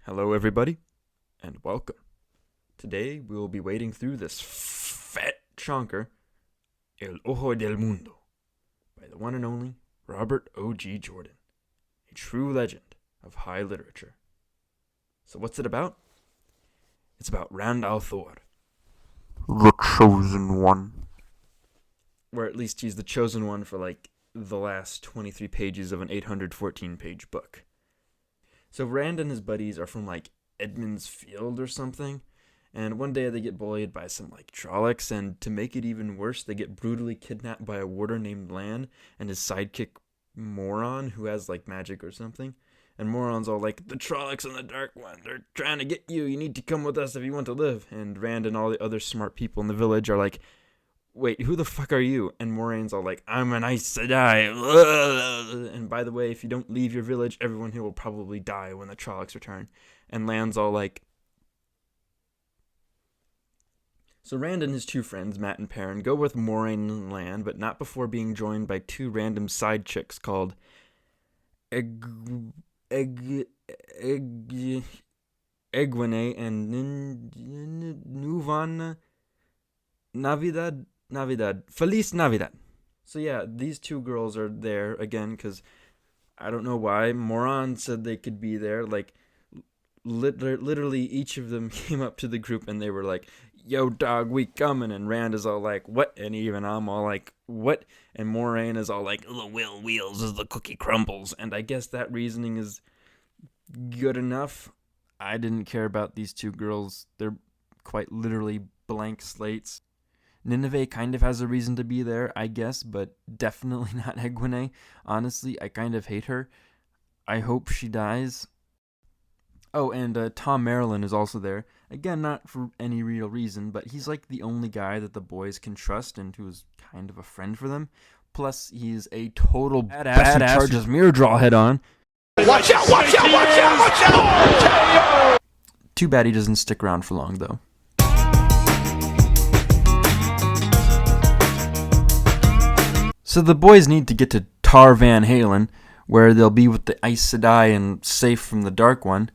Hello, everybody, and welcome. Today we will be wading through this fat chonker, El Ojo del Mundo, by the one and only Robert O.G. Jordan, a true legend of high literature. So what's it about? It's about Rand al'Thor, The Chosen One. or at least he's the chosen one for the last 23 pages of an 814-page book. So Rand and his buddies are from Edmund's Field or something, and one day they get bullied by some Trollocs, and to make it even worse, they get brutally kidnapped by a warder named Lan and his sidekick Moron, who has magic or something. And Moron's all like, "The Trollocs and the Dark One, they're trying to get you. You need to come with us if you want to live." And Rand and all the other smart people in the village are like, "Wait, who the fuck are you?" And Moraine's all like, "I'm an Aes Sedai. And by the way, if you don't leave your village, everyone here will probably die when the Trollocs return." And Lan's all like... So Rand and his two friends, Matt and Perrin, go with Moraine and Lan, but not before being joined by two random side chicks called Egwene and Nuvana Navidad. Feliz Navidad. So yeah, these two girls are there again because I don't know why. Moran said they could be there. Literally each of them came up to the group and they were like, "Yo, dog, we coming." And Rand is all like, "What?" And even I'm all like, "What?" And Moraine is all like, "The will wheels as the cookie crumbles." And I guess that reasoning is good enough. I didn't care about these two girls. They're quite literally blank slates. Nineveh kind of has a reason to be there, I guess, but definitely not Egwene. Honestly, I kind of hate her. I hope she dies. Oh, and Tom Marilyn is also there. Again, not for any real reason, but he's the only guy that the boys can trust and who's kind of a friend for them. Plus, he's a total badass who charges Mirrordraw head on. Watch out! Watch out! Watch out! Watch out! Too bad he doesn't stick around for long, though. So the boys need to get to Tar Van Halen, where they'll be with the Aes Sedai and safe from the Dark One.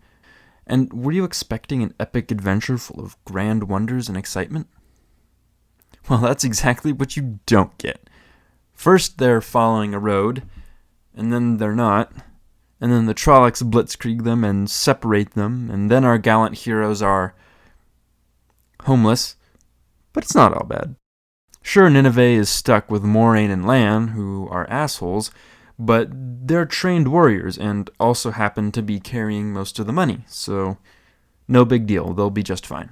And were you expecting an epic adventure full of grand wonders and excitement? Well, that's exactly what you don't get. First, they're following a road, and then they're not. And then the Trollocs blitzkrieg them and separate them, and then our gallant heroes are homeless. But it's not all bad. Sure, Nineveh is stuck with Moraine and Lan, who are assholes, but they're trained warriors and also happen to be carrying most of the money, so no big deal, they'll be just fine.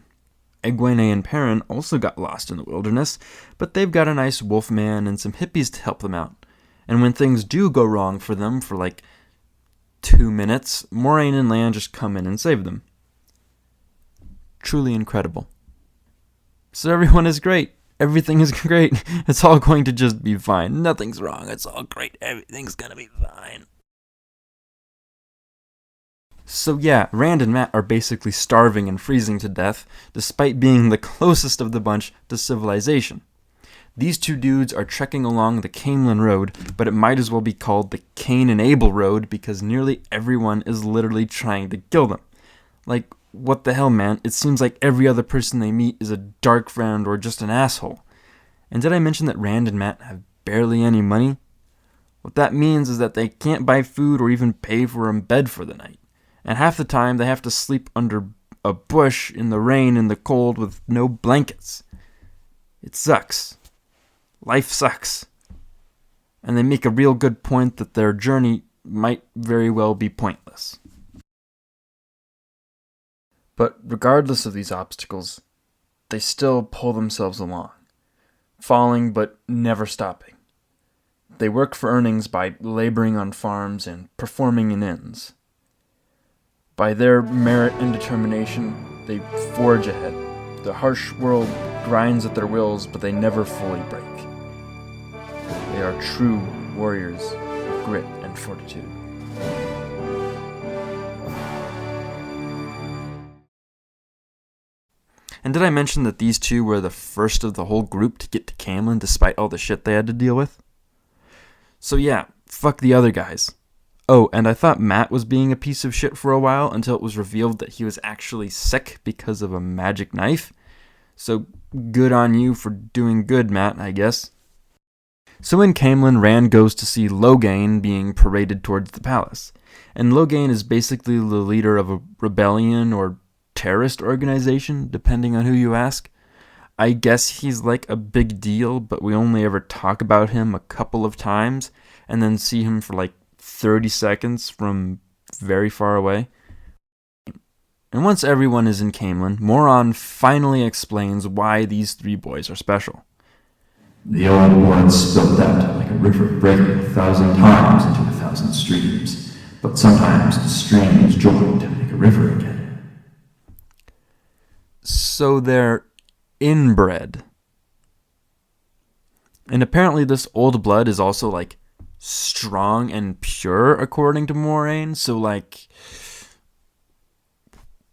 Egwene and Perrin also got lost in the wilderness, but they've got a nice wolf man and some hippies to help them out. And when things do go wrong for them for 2 minutes, Moraine and Lan just come in and save them. Truly incredible. So everyone is great. Everything is great. It's all going to just be fine. Nothing's wrong. It's all great. Everything's gonna be fine. So yeah, Rand and Matt are basically starving and freezing to death, despite being the closest of the bunch to civilization. These two dudes are trekking along the Camelin Road, but it might as well be called the Cain and Abel Road because nearly everyone is literally trying to kill them. What the hell, man? It seems like every other person they meet is a dark friend or just an asshole. And did I mention that Rand and Matt have barely any money? What that means is that they can't buy food or even pay for a bed for the night. And half the time they have to sleep under a bush in the rain and the cold with no blankets. It sucks. Life sucks. And they make a real good point that their journey might very well be pointless. But regardless of these obstacles, they still pull themselves along, falling but never stopping. They work for earnings by laboring on farms and performing in inns. By their merit and determination, they forge ahead. The harsh world grinds at their wills, but they never fully break. They are true warriors of grit and fortitude. And did I mention that these two were the first of the whole group to get to Camelin despite all the shit they had to deal with? So yeah, fuck the other guys. Oh, and I thought Matt was being a piece of shit for a while until it was revealed that he was actually sick because of a magic knife. So good on you for doing good, Matt, I guess. So in Camelin, Rand goes to see Logain being paraded towards the palace. And Logain is basically the leader of a rebellion or terrorist organization, depending on who you ask. I guess he's like a big deal, but we only ever talk about him a couple of times and then see him for like 30 seconds from very far away. And once everyone is in Camelin, Moron finally explains why these three boys are special. The old blood spilled out like a river breaking 1,000 times into 1,000 streams, but sometimes the streams join to make a river again. So they're inbred. And apparently this old blood is also like strong and pure according to Moraine, so like,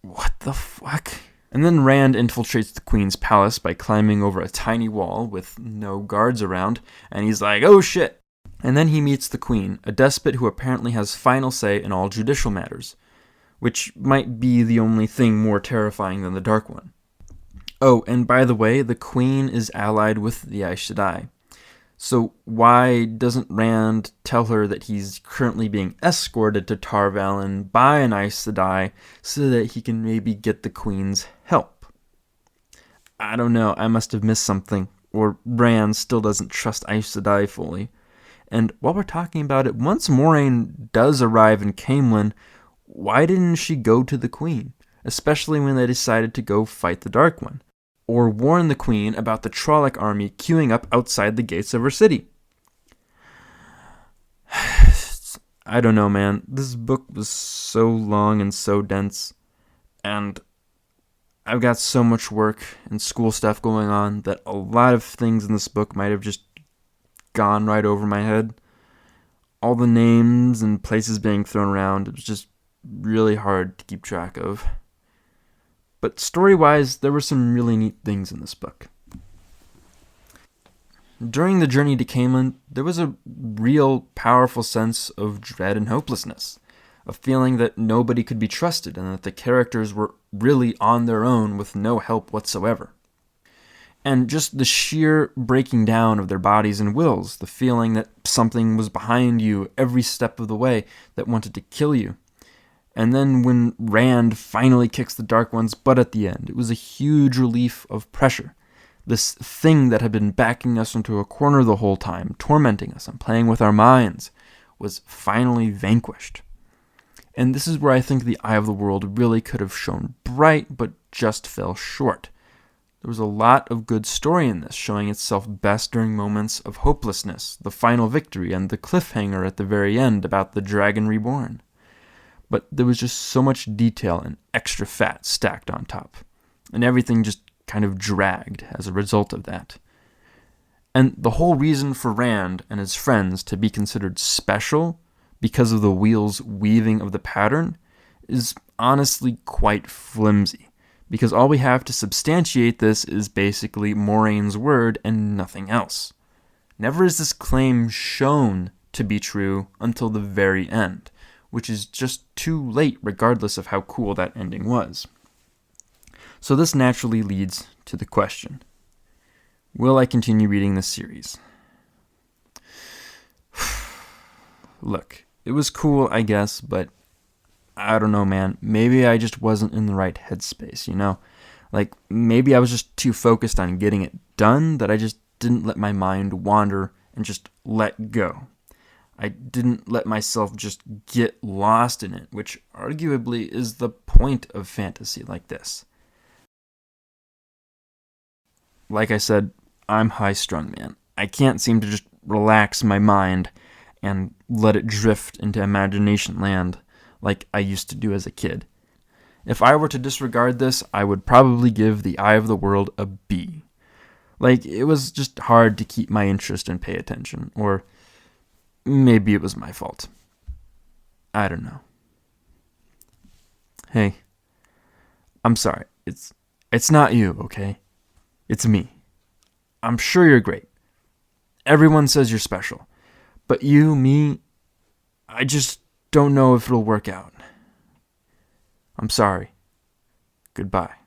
what the fuck? And then Rand infiltrates the Queen's palace by climbing over a tiny wall with no guards around, and he's like, oh shit. And then he meets the Queen, a despot who apparently has final say in all judicial matters, which might be the only thing more terrifying than the Dark One. Oh, and by the way, the Queen is allied with the Aes Sedai. So why doesn't Rand tell her that he's currently being escorted to Tar Valon by an Aes Sedai so that he can maybe get the Queen's help? I don't know, I must have missed something, or Rand still doesn't trust Aes Sedai fully. And while we're talking about it, once Moraine does arrive in Camelin, why didn't she go to the Queen? Especially when they decided to go fight the Dark One. Or warn the Queen about the Trolloc army queuing up outside the gates of her city. I don't know, man. This book was so long and so dense, and I've got so much work and school stuff going on that a lot of things in this book might have just gone right over my head. All the names and places being thrown around, it was just really hard to keep track of. But story-wise, there were some really neat things in this book. During the journey to Camelin, there was a real powerful sense of dread and hopelessness, a feeling that nobody could be trusted and that the characters were really on their own with no help whatsoever. And just the sheer breaking down of their bodies and wills, the feeling that something was behind you every step of the way that wanted to kill you. And then when Rand finally kicks the Dark One's butt at the end, it was a huge relief of pressure. This thing that had been backing us into a corner the whole time, tormenting us and playing with our minds, was finally vanquished. And this is where I think the Eye of the World really could have shone bright, but just fell short. There was a lot of good story in this, showing itself best during moments of hopelessness, the final victory, and the cliffhanger at the very end about the Dragon Reborn. But there was just so much detail and extra fat stacked on top, and everything just kind of dragged as a result of that. And the whole reason for Rand and his friends to be considered special because of the wheel's weaving of the pattern is honestly quite flimsy, because all we have to substantiate this is basically Moraine's word and nothing else. Never is this claim shown to be true until the very end, which is just too late regardless of how cool that ending was. So this naturally leads to the question: will I continue reading this series? Look, it was cool, I guess, but I don't know, man. Maybe I just wasn't in the right headspace, you know? Like, maybe I was just too focused on getting it done that I just didn't let my mind wander and just let go. I didn't let myself just get lost in it, which arguably is the point of fantasy like this. Like I said, I'm high-strung, man. I can't seem to just relax my mind and let it drift into imagination land like I used to do as a kid. If I were to disregard this, I would probably give The Eye of the World a B. Like, it was just hard to keep my interest and pay attention, or maybe it was my fault. I don't know. Hey, I'm sorry. It's not you, okay? It's me. I'm sure you're great. Everyone says you're special. But you, me, I just don't know if it'll work out. I'm sorry. Goodbye.